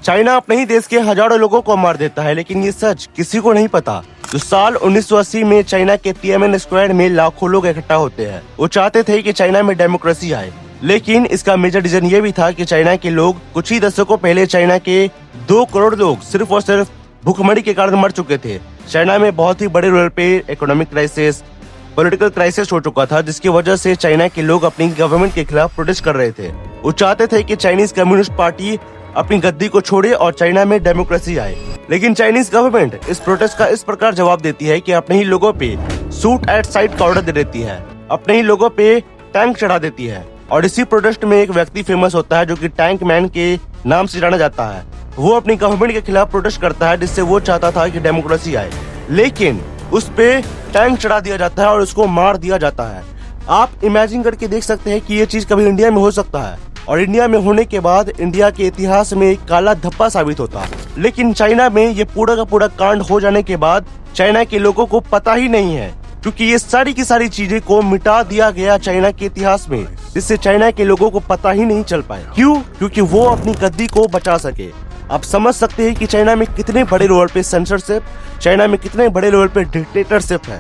China अपने ही देश के हजारों लोगों को मार देता है, लेकिन ये सच किसी को नहीं पता। जो साल 1980 में चाइना के तिएनमेन स्क्वायर में लाखों लोग इकट्ठा होते हैं, वो चाहते थे कि चाइना में डेमोक्रेसी आए, लेकिन इसका मेजर रीजन ये भी था कि चाइना के लोग कुछ ही दशकों पहले चाइना के 2 करोड़ लोग सिर्फ और सिर्फ भूखमरी के कारण मर चुके थे। चाइना में बहुत ही बड़े लेवल पे इकोनॉमिक क्राइसिस, पॉलिटिकल क्राइसिस हो चुका था, जिसकी वजह से चाइना के लोग अपनी गवर्नमेंट के खिलाफ प्रोटेस्ट कर रहे थे। वो चाहते थे कि चाइनीज कम्युनिस्ट पार्टी अपनी गद्दी को छोड़े और चाइना में डेमोक्रेसी आए, लेकिन चाइनीज गवर्नमेंट इस प्रोटेस्ट का इस प्रकार जवाब देती है कि अपने ही लोगों पे शूट एट साइट का ऑर्डर दे देती है, अपने ही लोगों पे टैंक चढ़ा देती है। और इसी प्रोटेस्ट में एक व्यक्ति फेमस होता है जो कि टैंक मैन के नाम से जाना जाता है। वो अपनी गवर्नमेंट के खिलाफ प्रोटेस्ट करता है, जिससे वो चाहता था कि डेमोक्रेसी आए, लेकिन उस पे टैंक चढ़ा दिया जाता है और उसको मार दिया जाता है। आप इमेजिन करके देख सकते हैं कि ये चीज कभी इंडिया में हो सकता है, और इंडिया में होने के बाद इंडिया के इतिहास में एक काला धब्बा साबित होता। लेकिन चाइना में ये पूरा का पूरा कांड हो जाने के बाद चाइना के लोगों को पता ही नहीं है, क्योंकि ये सारी की सारी चीजें को मिटा दिया गया चाइना के इतिहास में, जिससे चाइना के लोगों को पता ही नहीं चल पाया। क्यों? क्योंकि वो अपनी गद्दी को बचा सके। आप समझ सकते हैं कि चाइना में कितने बड़े लेवल पे सेंसरशिप, चाइना में कितने बड़े लेवल पे डिक्टेटरशिप है।